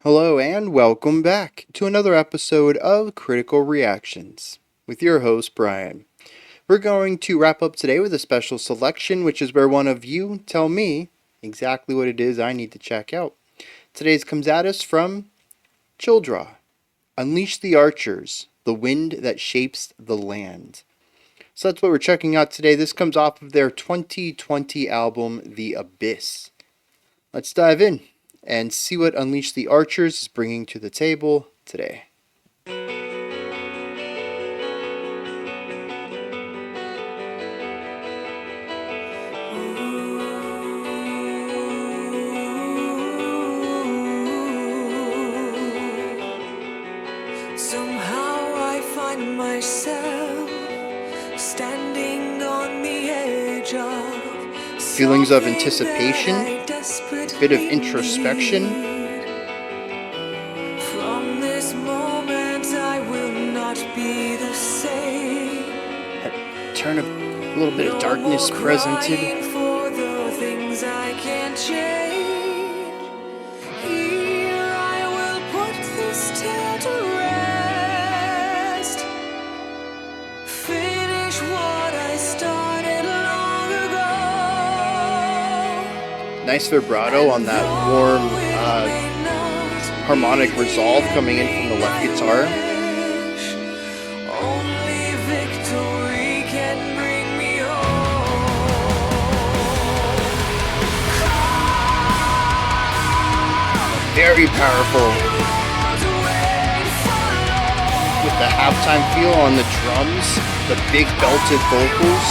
Hello and welcome back to another episode of Critical Reactions with your host Bryan. We're going to wrap up today with a special selection, which is where one of you tell me exactly what it is I need to check out. Today's comes at us from Childra. Unleash the Archers, the wind that shapes the land. So that's what we're checking out today. This comes off of their 2020 album, The Abyss. Let's dive in and see what Unleash the Archers is bringing to the table today. Somehow I find myself standing on the edge of Feelings of anticipation, a bit of introspection. From this moment I will not be the same. A turn of a little bit of darkness presented. For the things I can't change. Here I will put this tale to rest. Finish what I started long ago. Nice vibrato on that warm harmonic resolve coming in from the left guitar. Only victory can bring me home. Very powerful with the halftime feel on the drums, the big belted vocals.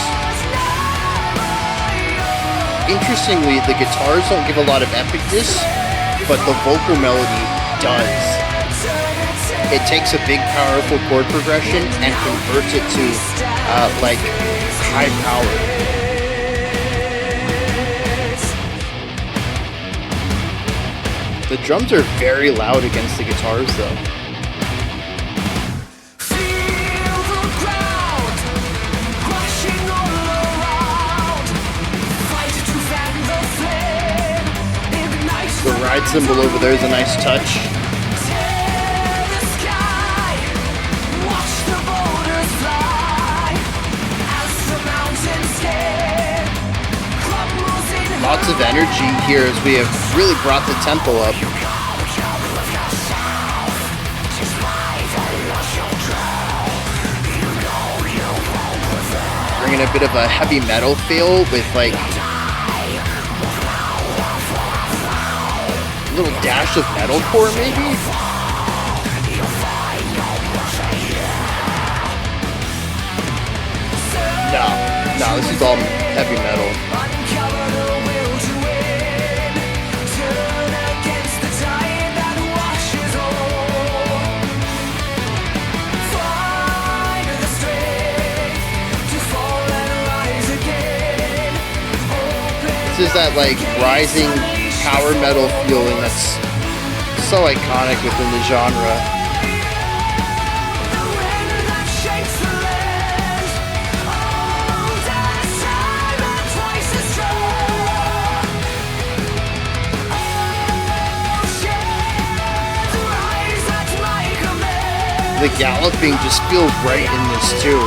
Interestingly, the guitars don't give a lot of epicness, but the vocal melody does. It takes a big, powerful chord progression and converts it to high power. The drums are very loud against the guitars, though. The ride cymbal over there is a nice touch. Lots of energy here as we have really brought the tempo up. Bringing a bit of a heavy metal feel with like a little dash of metalcore maybe? No, this is all heavy metal. This is that like rising power metal feeling that's so iconic within the genre. The galloping just feels right in this too.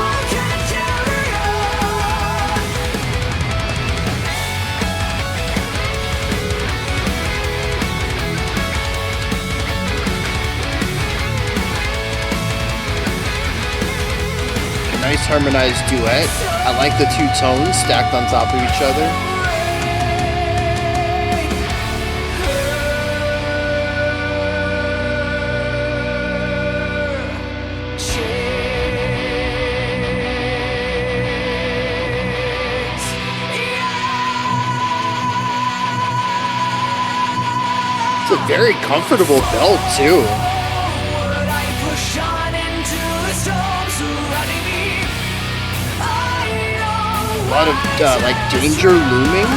Nice harmonized duet. I like the two tones stacked on top of each other. It's a very comfortable belt too. A lot of danger looming,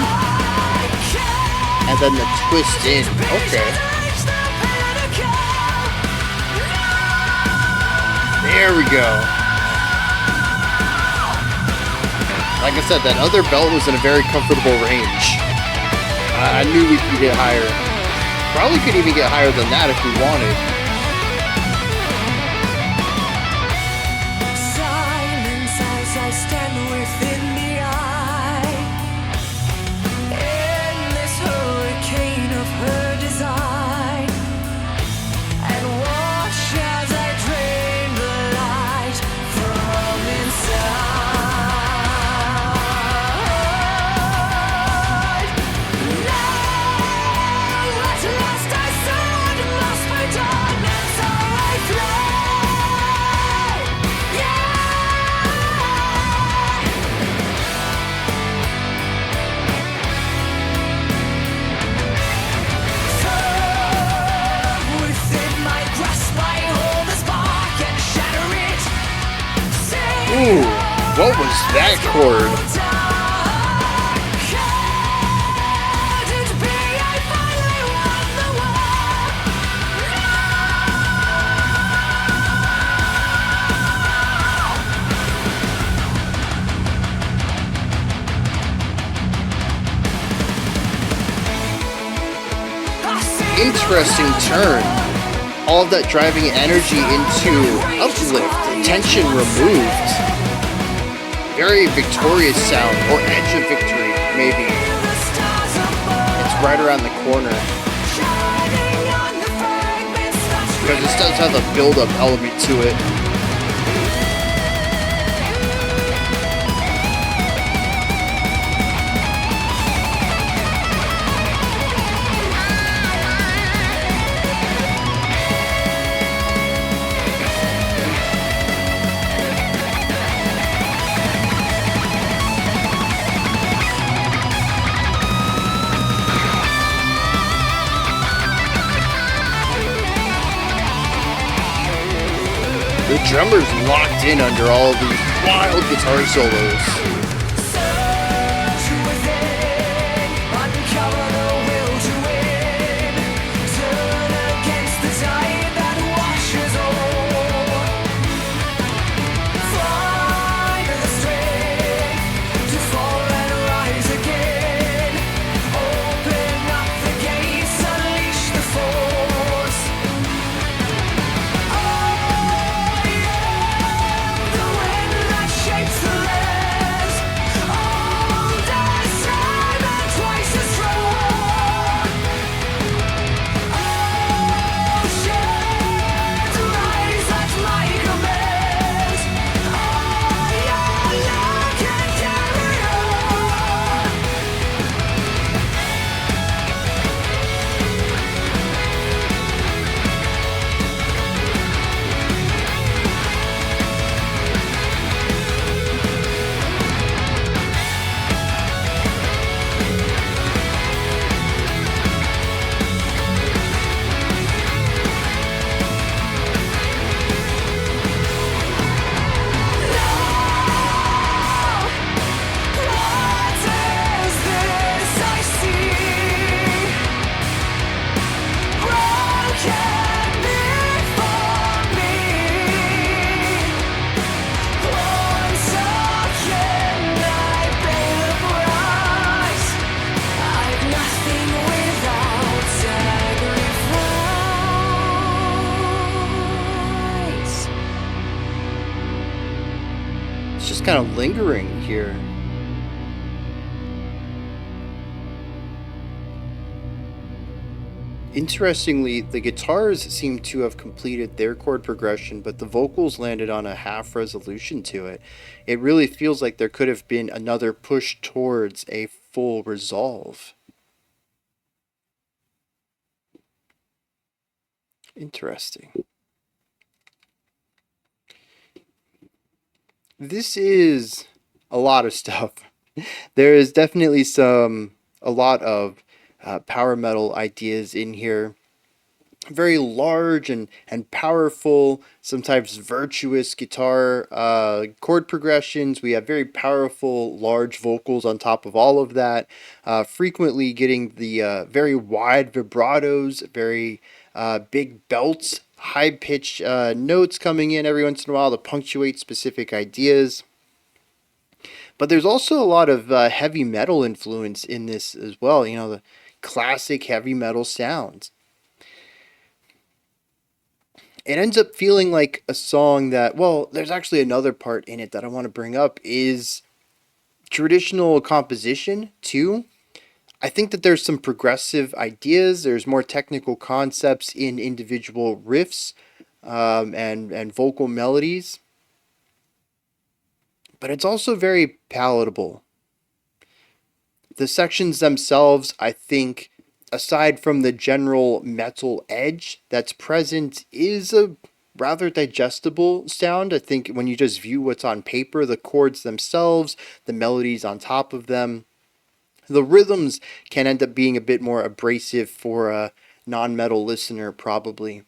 and then the twist in. Okay, there we go. Like I said, that other belt was in a very comfortable range. I knew we could get higher. Probably could even get higher than that if we wanted. Silence as I stand within the eye. In this hurricane of her design. And watch as I drain the light from inside. Now at last I see what must be done, and so I fly. Firm within my grasp, I hold the spark and shatter it. Ooh, what was that chord? Could it be I finally won the war? I see Interesting turn. All of that driving energy into uplift, tension removed. Very victorious sound, or edge of victory, maybe. the stars above, It's right around the corner. shining on the fragments that Because this does have a build-up element to it. The drummer's locked in under all of these wild guitar solos. search within, uncover the will to win. Turn against the tide that washes over. Find the strength to fall and rise again. Open up the gates, unleash the force. I am the wind that shapes the lands. Old as time and twice as strong. Oceans rise at my command. I alone can carry on. What is this I see? Broken before me. Once again I pay the price. I've nothing without sacrifice. It's just kind of lingering here. Interestingly, the guitars seem to have completed their chord progression, but the vocals landed on a half resolution to it. It really feels like there could have been another push towards a full resolve. Interesting. This is a lot of stuff. There is definitely a lot of power metal ideas in here. Very large and powerful, sometimes virtuous guitar chord progressions. We have very powerful, large vocals on top of all of that. Frequently getting the very wide vibratos, very big belts, high pitched notes coming in every once in a while to punctuate specific ideas. But there's also a lot of heavy metal influence in this as well. You know, the classic heavy metal sounds. it ends up feeling like a song that, well, there's actually another part in it that I want to bring up is traditional composition too. I think that there's some progressive ideas. There's more technical concepts in individual riffs, and vocal melodies, but it's also very palatable. The sections themselves, I think, aside from the general metal edge that's present, is a rather digestible sound. I think when you just view what's on paper, the chords themselves, the melodies on top of them, the rhythms can end up being a bit more abrasive for a non metal listener, probably.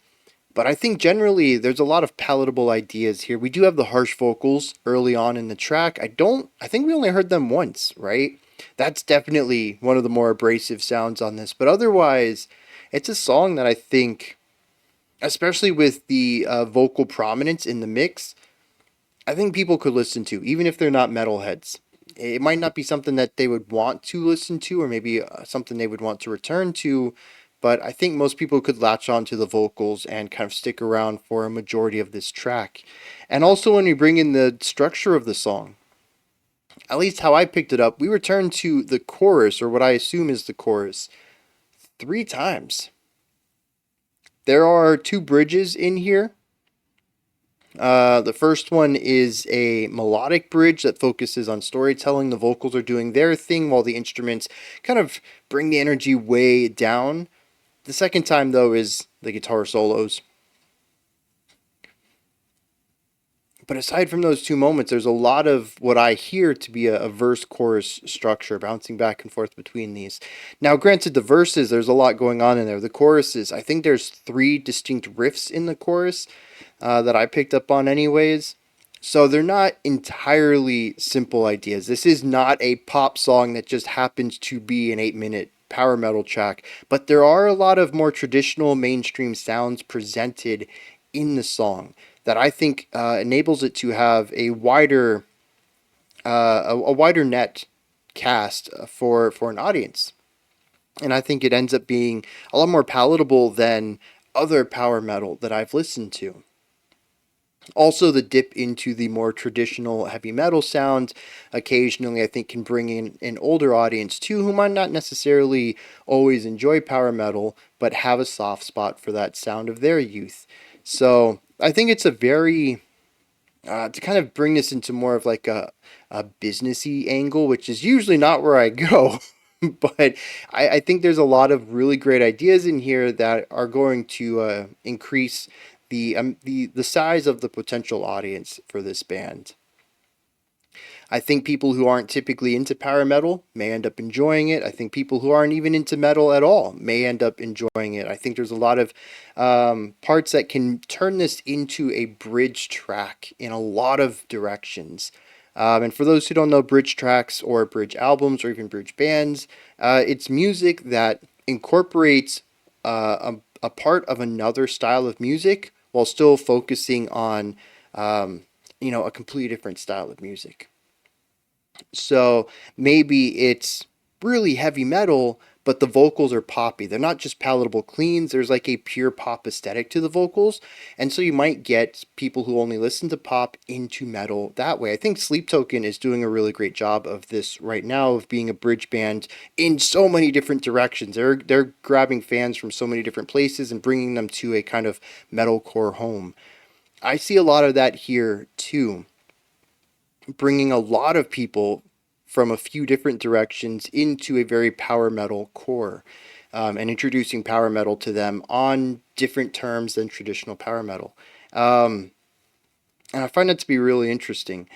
But I think generally there's a lot of palatable ideas here. We do have the harsh vocals early on in the track. I think we only heard them once, right? That's definitely one of the more abrasive sounds on this. But otherwise, it's a song that I think, especially with the vocal prominence in the mix, I think people could listen to, even if they're not metalheads. It might not be something that they would want to listen to, or maybe something they would want to return to, but I think most people could latch on to the vocals and kind of stick around for a majority of this track. And also, when we bring in the structure of the song, at least how I picked it up, we return to the chorus, or what I assume is the chorus, three times. There are two bridges in here. The first one is a melodic bridge that focuses on storytelling. The vocals are doing their thing while the instruments kind of bring the energy way down. The second time, though, is the guitar solos. But aside from those two moments, there's a lot of what I hear to be a verse chorus structure bouncing back and forth between these. Now, granted, the verses, there's a lot going on in there. The choruses, I think there's three distinct riffs in the chorus that I picked up on, anyways. So they're not entirely simple ideas. This is not a pop song that just happens to be an 8-minute power metal track, but there are a lot of more traditional mainstream sounds presented in the song that I think enables it to have a wider net cast for an audience, and I think it ends up being a lot more palatable than other power metal that I've listened to. Also, the dip into the more traditional heavy metal sound occasionally, I think, can bring in an older audience too, who might not necessarily always enjoy power metal, but have a soft spot for that sound of their youth. So I think it's a very to kind of bring this into more of like a businessy angle, which is usually not where I go. But I think there's a lot of really great ideas in here that are going to increase the size of the potential audience for this band. I think people who aren't typically into power metal may end up enjoying it. I think people who aren't even into metal at all may end up enjoying it. I think there's a lot of parts that can turn this into a bridge track in a lot of directions. And for those who don't know bridge tracks or bridge albums or even bridge bands, it's music that incorporates a part of another style of music while still focusing on, a completely different style of music. So maybe it's really heavy metal, but the vocals are poppy. They're not just palatable cleans. There's like a pure pop aesthetic to the vocals. And so you might get people who only listen to pop into metal that way. I think Sleep Token is doing a really great job of this right now, of being a bridge band in so many different directions. They're grabbing fans from so many different places and bringing them to a kind of metalcore home. I see a lot of that here too, bringing a lot of people from a few different directions into a very power metal core, and introducing power metal to them on different terms than traditional power metal. And I find that to be really interesting.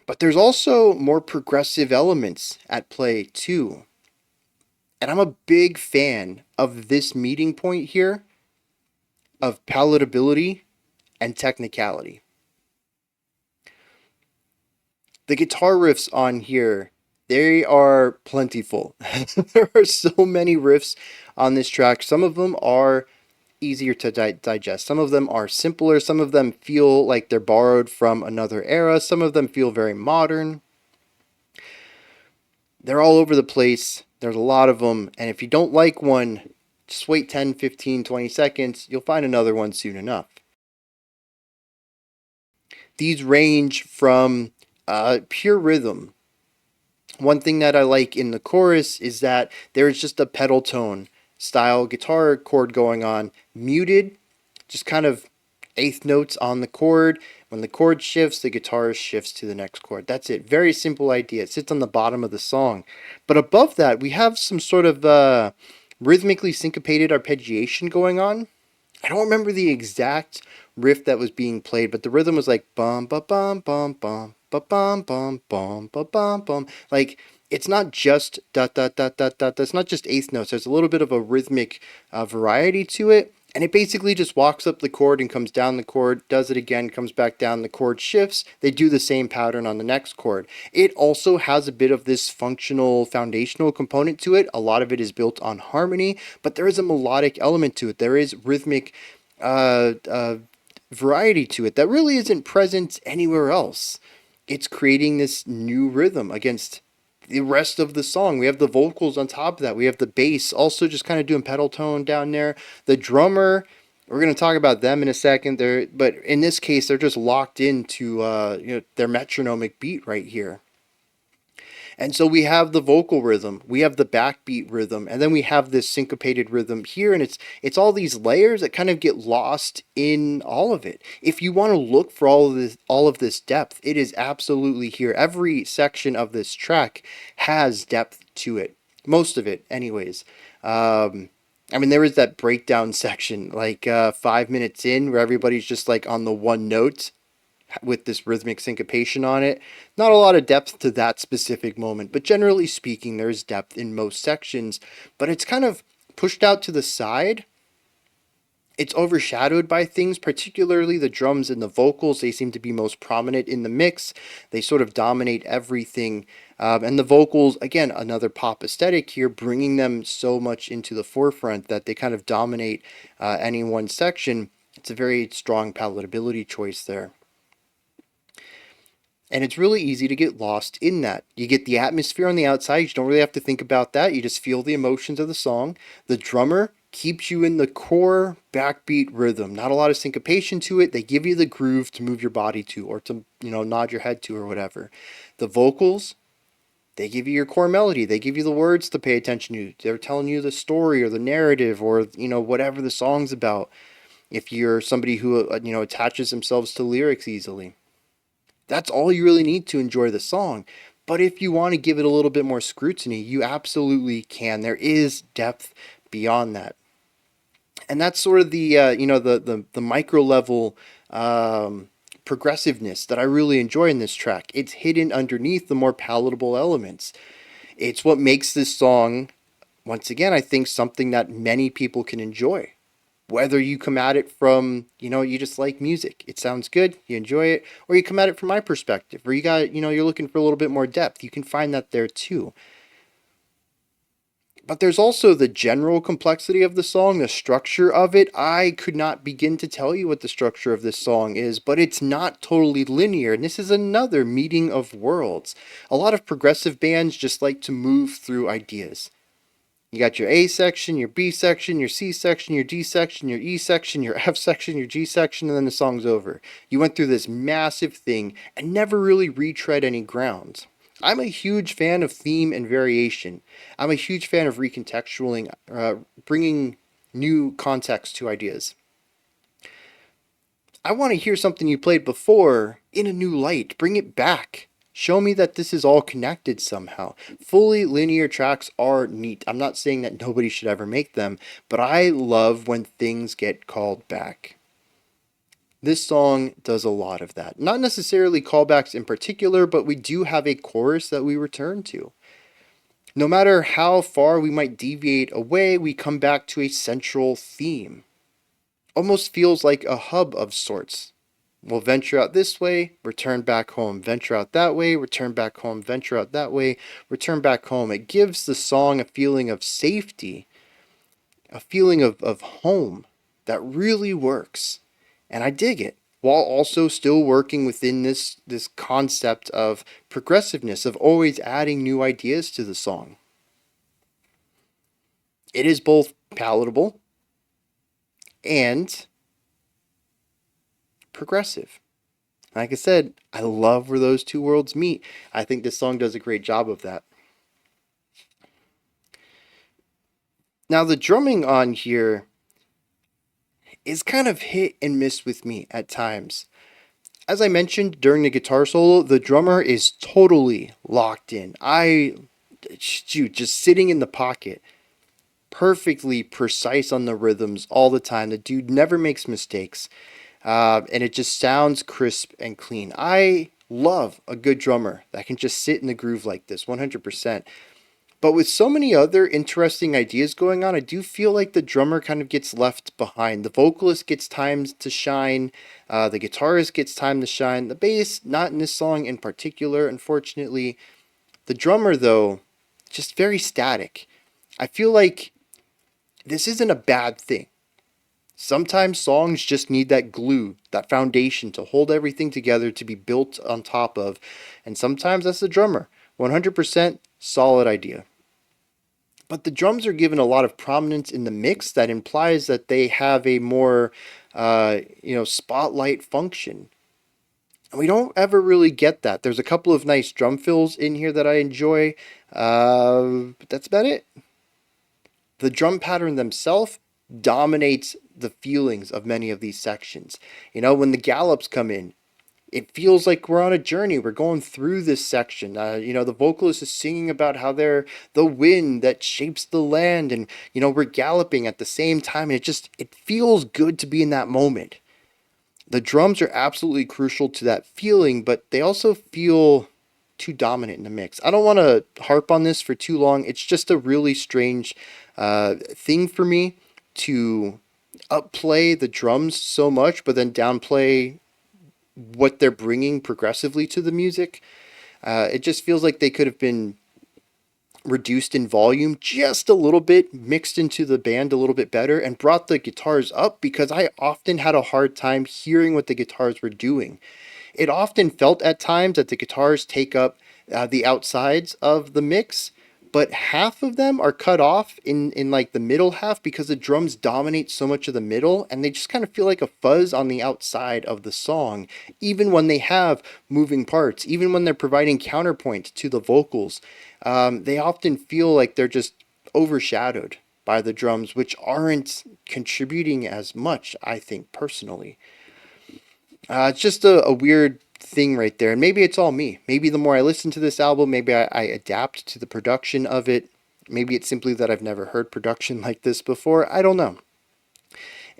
But there's also more progressive elements at play too. And I'm a big fan of this meeting point here of palatability and technicality. The guitar riffs on here, they are plentiful. There are so many riffs on this track. Some of them are easier to digest. Some of them are simpler. Some of them feel like they're borrowed from another era. Some of them feel very modern. They're all over the place. There's a lot of them. And if you don't like one, Just wait 10, 15, 20 seconds, you'll find another one soon enough. These range from pure rhythm. One thing that I like in the chorus is that there's just a pedal tone style guitar chord going on, muted, just kind of eighth notes on the chord. When the chord shifts, the guitar shifts to the next chord. That's it. Very simple idea. It sits on the bottom of the song. But above that, we have some sort of rhythmically syncopated arpeggiation going on. I don't remember the exact riff that was being played, but the rhythm was like bum ba bum bum bum ba bum bum bum ba bum bum. Like it's not just dot dot dot dot dot. It's not just eighth notes. There's a little bit of a rhythmic variety to it, and it basically just walks up the chord and comes down the chord, does it again, comes back down, the chord shifts. They do the same pattern on the next chord. It also has a bit of this functional foundational component to it. A lot of it is built on harmony, but there is a melodic element to it. There is rhythmic uh, uh, variety to it that really isn't present anywhere else. It's creating this new rhythm against the rest of the song. We have the vocals on top of that. We have the bass also just kind of doing pedal tone down there. The drummer, we're going to talk about them in a second. But in this case, they're just locked into their metronomic beat right here. And so we have the vocal rhythm, we have the backbeat rhythm, and then we have this syncopated rhythm here, and it's all these layers that kind of get lost in all of it. If you want to look for all of this depth, it is absolutely here. Every section of this track has depth to it. Most of it, anyways. I mean, there is that breakdown section, like 5 minutes in, where everybody's just like on the one note with this rhythmic syncopation on it. Not a lot of depth to that specific moment, but generally speaking, there's depth in most sections, but it's kind of pushed out to the side. It's overshadowed by things, particularly the drums and the vocals. They seem to be most prominent in the mix. They sort of dominate everything. And the vocals, again, another pop aesthetic here, bringing them so much into the forefront that they kind of dominate any one section. It's a very strong palatability choice there. And it's really easy to get lost in that. You get the atmosphere on the outside. You don't really have to think about that. You just feel the emotions of the song. The drummer keeps you in the core backbeat rhythm. Not a lot of syncopation to it. They give you the groove to move your body to or to, nod your head to or whatever. The vocals, they give you your core melody. They give you the words to pay attention to. They're telling you the story or the narrative or, whatever the song's about. If you're somebody who, attaches themselves to lyrics easily. That's all you really need to enjoy the song. But if you want to give it a little bit more scrutiny, you absolutely can. There is depth beyond that. And that's sort of the micro level progressiveness that I really enjoy in this track. It's hidden underneath the more palatable elements. It's what makes this song, once again, I think something that many people can enjoy. Whether you come at it from, you just like music, it sounds good, you enjoy it, or you come at it from my perspective, or you're looking for a little bit more depth, you can find that there too. But there's also the general complexity of the song, the structure of it. I could not begin to tell you what the structure of this song is, but it's not totally linear, and this is another meeting of worlds. A lot of progressive bands just like to move through ideas. You got your A section, your B section, your C section, your D section, your E section, your F section, your G section, and then the song's over. You went through this massive thing and never really retread any ground. I'm a huge fan of theme and variation. I'm a huge fan of recontextualing, bringing new context to ideas. I want to hear something you played before in a new light. Bring it back. Show me that this is all connected somehow. Fully linear tracks are neat. I'm not saying that nobody should ever make them, but I love when things get called back. This song does a lot of that. Not necessarily callbacks in particular, but we do have a chorus that we return to. No matter how far we might deviate away, we come back to a central theme. Almost feels like a hub of sorts. We'll venture out this way, return back home, venture out that way, return back home, venture out that way, return back home. It gives the song a feeling of safety, a feeling of home that really works. And I dig it, while also still working within this concept of progressiveness, of always adding new ideas to the song. It is both palatable and progressive. Like I said, I love where those two worlds meet. I think this song does a great job of that. Now, the drumming on here is kind of hit and miss with me at times. As I mentioned during the guitar solo, the drummer is totally locked in. Shoot, just sitting in the pocket, perfectly precise on the rhythms all the time. The dude never makes mistakes, and it just sounds crisp and clean. I love a good drummer that can just sit in the groove like this, 100%. But with so many other interesting ideas going on, I do feel like the drummer kind of gets left behind. The vocalist gets time to shine, the guitarist gets time to shine, the bass, not in this song in particular, unfortunately. The drummer, though, just very static. I feel like this isn't a bad thing. Sometimes songs just need that glue, that foundation to hold everything together to be built on top of, and sometimes that's the drummer. 100% solid idea. But the drums are given a lot of prominence in the mix that implies that they have a more, spotlight function. We don't ever really get that. There's a couple of nice drum fills in here that I enjoy, but that's about it. The drum pattern themselves dominates the feelings of many of these sections. When the gallops come in, it feels like we're on a journey. We're going through this section. The vocalist is singing about how they're the wind that shapes the land, and we're galloping at the same time. And it feels good to be in that moment. The drums are absolutely crucial to that feeling, but they also feel too dominant in the mix. I don't want to harp on this for too long. It's just a really strange thing for me to upplay the drums so much, but then downplay what they're bringing progressively to the music. It just feels like they could have been reduced in volume just a little bit, mixed into the band a little bit better, and brought the guitars up because I often had a hard time hearing what the guitars were doing. It often felt at times that the guitars take up the outsides of the mix, but half of them are cut off in like the middle half because the drums dominate so much of the middle, and they just kind of feel like a fuzz on the outside of the song, even when they have moving parts, even when they're providing counterpoint to the vocals. They often feel like they're just overshadowed by the drums, which aren't contributing as much, I think, personally. It's just a weird thing right there. And maybe it's all me. Maybe the more I listen to this album, maybe I adapt to the production of it. Maybe it's simply that I've never heard production like this before. I don't know.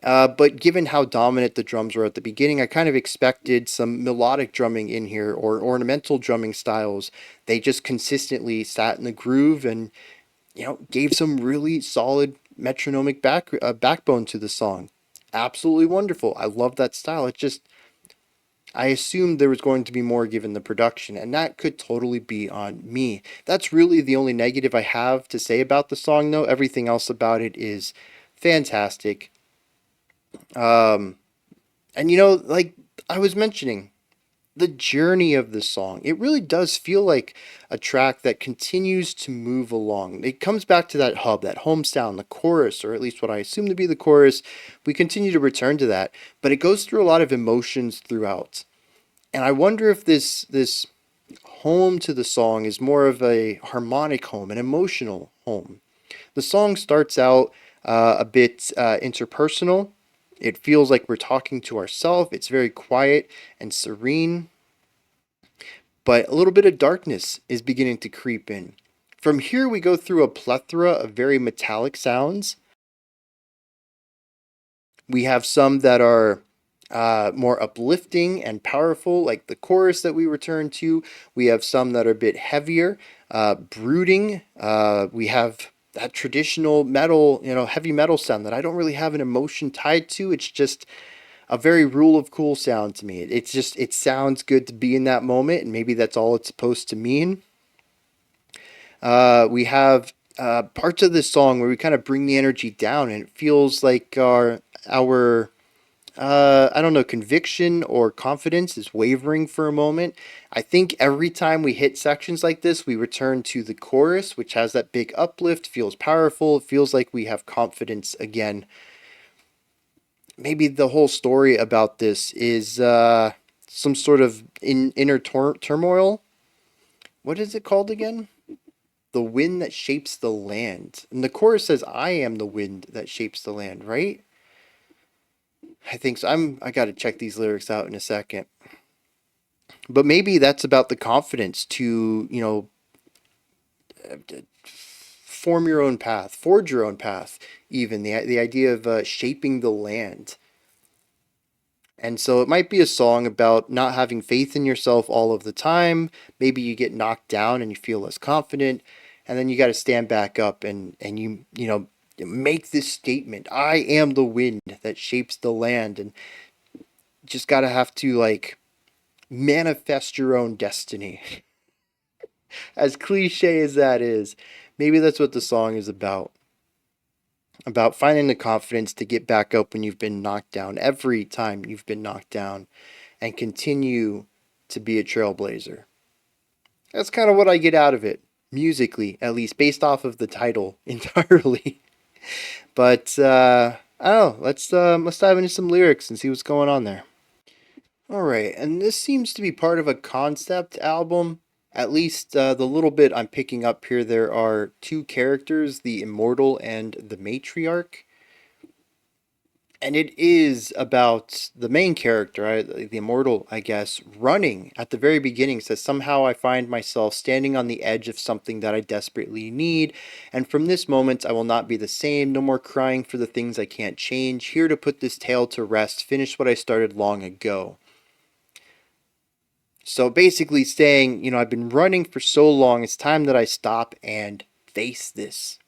But given how dominant the drums were at the beginning, I kind of expected some melodic drumming in here or ornamental drumming styles. They just consistently sat in the groove and, gave some really solid metronomic backbone to the song. Absolutely wonderful. I love that style. I assumed there was going to be more given the production, and that could totally be on me. That's really the only negative I have to say about the song, though. Everything else about it is fantastic. Um, and like I was mentioning, the journey of the song, it really does feel like a track that continues to move along. It comes back to that hub, that home sound, the chorus, or at least what I assume to be the chorus. We continue to return to that, but it goes through a lot of emotions throughout. And I wonder if this home to the song is more of a harmonic home, an emotional home. The song starts out a bit interpersonal. It feels like we're talking to ourselves. It's very quiet and serene, but a little bit of darkness is beginning to creep in. From here, we go through a plethora of very metallic sounds. We have some that are more uplifting and powerful, like the chorus that we return to. We have some that are a bit heavier, brooding. We have that traditional metal, heavy metal sound that I don't really have an emotion tied to. It's just a very rule of cool sound to me. It sounds good to be in that moment, and maybe that's all it's supposed to mean. We have parts of this song where we kind of bring the energy down, and it feels like our I don't know, conviction or confidence is wavering for a moment. I think every time we hit sections like this, we return to the chorus, which has that big uplift, feels powerful, it feels like we have confidence again. Maybe the whole story about this is some sort of inner turmoil. What is it called again? The wind that shapes the land. And the chorus says, I am the wind that shapes the land, right? I think so. I got to check these lyrics out in a second. But maybe that's about the confidence to, form your own path, forge your own path, even the idea of shaping the land. And so it might be a song about not having faith in yourself all of the time. Maybe you get knocked down and you feel less confident, and then you got to stand back up and you make this statement, I am the wind that shapes the land, and just got to have to like manifest your own destiny. As cliche as that is, maybe that's what the song is about finding the confidence to get back up when you've been knocked down, every time you've been knocked down, and continue to be a trailblazer. That's kind of what I get out of it, musically, at least, based off of the title entirely. But I don't know. Let's dive into some lyrics and see what's going on there. All right, and this seems to be part of a concept album. At least the little bit I'm picking up here, there are two characters, the immortal and the matriarch. And it is about the main character, the immortal, I guess, running at the very beginning. Says, somehow I find myself standing on the edge of something that I desperately need. And from this moment, I will not be the same. No more crying for the things I can't change. Here to put this tale to rest. Finish what I started long ago. So basically saying, I've been running for so long. It's time that I stop and face this.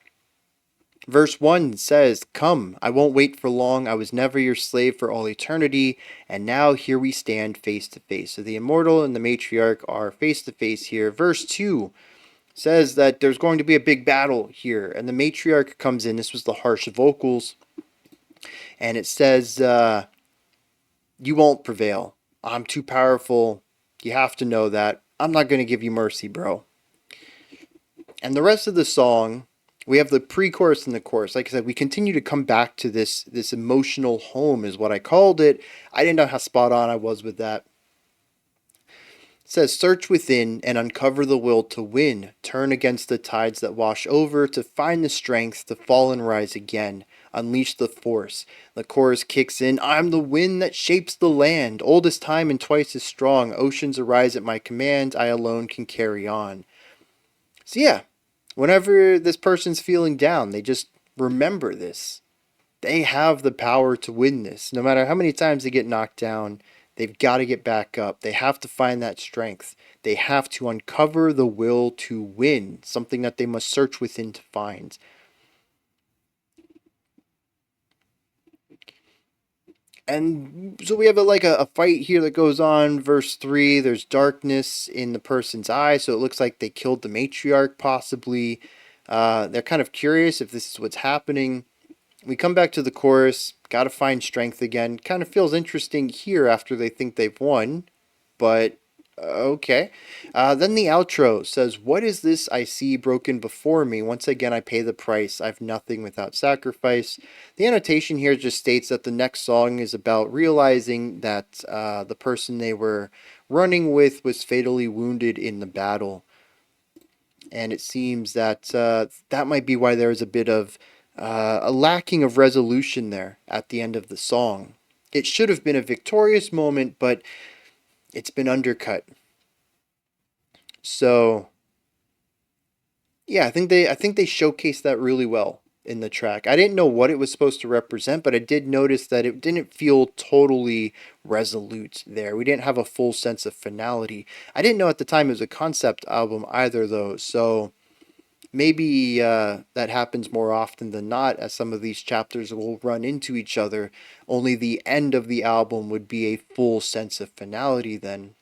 Verse 1 says, Come, I won't wait for long. I was never your slave for all eternity. And now here we stand face to face. So the immortal and the matriarch are face to face here. Verse 2 says that there's going to be a big battle here. And the matriarch comes in. This was the harsh vocals. And it says, You won't prevail. I'm too powerful. You have to know that. I'm not going to give you mercy, bro. And the rest of the song, we have the pre-chorus and the chorus. Like I said, we continue to come back to this emotional home is what I called it. I didn't know how spot on I was with that. It says, search within and uncover the will to win. Turn against the tides that wash over to find the strength to fall and rise again. Unleash the force. The chorus kicks in. I'm the wind that shapes the land. Oldest time and twice as strong. Oceans arise at my command. I alone can carry on. So yeah, whenever this person's feeling down, they just remember this. They have the power to win this. No matter how many times they get knocked down, they've got to get back up. They have to find that strength. They have to uncover the will to win, something that they must search within to find. And so we have a fight here that goes on. Verse 3, there's darkness in the person's eye, so it looks like they killed the matriarch, possibly. They're kind of curious if this is what's happening. We come back to the chorus, gotta find strength again. Kind of feels interesting here after they think they've won, but okay. Then the outro says, What is this I see broken before me? Once again, I pay the price. I've nothing without sacrifice. The annotation here just states that the next song is about realizing that the person they were running with was fatally wounded in the battle. And it seems that that might be why there is a bit of a lacking of resolution there at the end of the song. It should have been a victorious moment, but it's been undercut. So yeah, I think they showcased that really well in the track. I didn't know what it was supposed to represent, but I did notice that it didn't feel totally resolute there. We didn't have a full sense of finality. I didn't know at the time it was a concept album either, though. So maybe that happens more often than not, as some of these chapters will run into each other. Only the end of the album would be a full sense of finality then.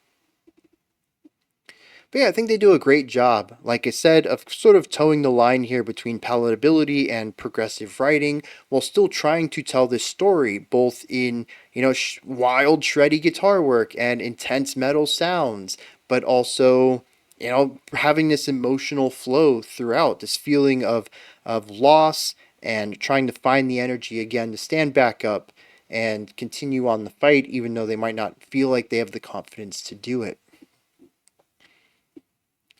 But yeah, I think they do a great job, like I said, of sort of towing the line here between palatability and progressive writing while still trying to tell this story, both in, wild, shreddy guitar work and intense metal sounds, but also, having this emotional flow throughout, this feeling of loss and trying to find the energy again to stand back up and continue on the fight, even though they might not feel like they have the confidence to do it.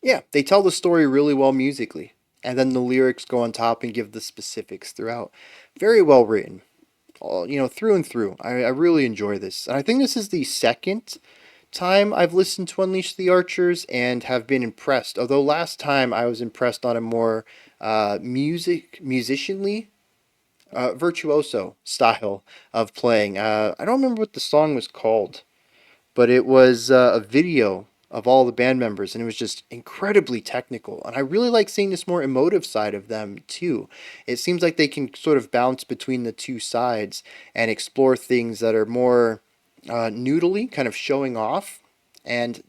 Yeah, they tell the story really well musically, and then the lyrics go on top and give the specifics throughout. Very well written, all, through and through. I really enjoy this, and I think this is the second time I've listened to Unleash the Archers and have been impressed. Although last time I was impressed on a more musicianly virtuoso style of playing. I don't remember what the song was called, but it was a video of all the band members, and it was just incredibly technical. And I really like seeing this more emotive side of them too. It seems like they can sort of bounce between the two sides and explore things that are more noodly, kind of showing off, and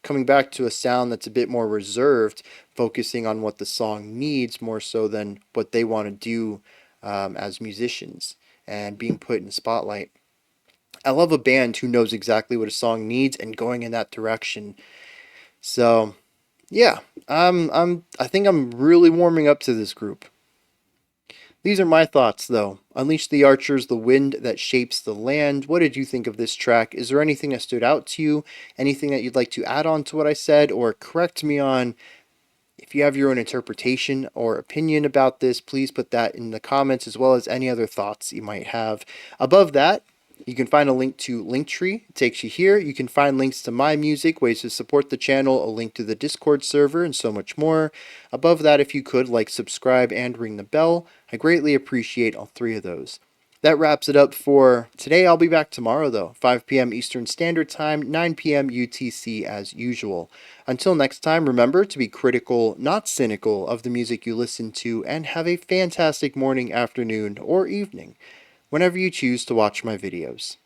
coming back to a sound that's a bit more reserved, focusing on what the song needs more so than what they want to do as musicians and being put in the spotlight. I love a band who knows exactly what a song needs and going in that direction. So yeah, I think I'm really warming up to this group. These are my thoughts though. Unleash the Archers, the wind that shapes the land. What did you think of this track? Is there anything that stood out to you? Anything that you'd like to add on to what I said or correct me on? If you have your own interpretation or opinion about this, please put that in the comments as well as any other thoughts you might have. Above that, you can find a link to Linktree. It takes you here. You can find links to my music, ways to support the channel, a link to the Discord server, and so much more. Above that, if you could, like, subscribe, and ring the bell. I greatly appreciate all three of those. That wraps it up for today. I'll be back tomorrow, though, 5 p.m. Eastern Standard Time, 9 p.m. UTC as usual. Until next time, remember to be critical, not cynical, of the music you listen to, and have a fantastic morning, afternoon, or evening, whenever you choose to watch my videos.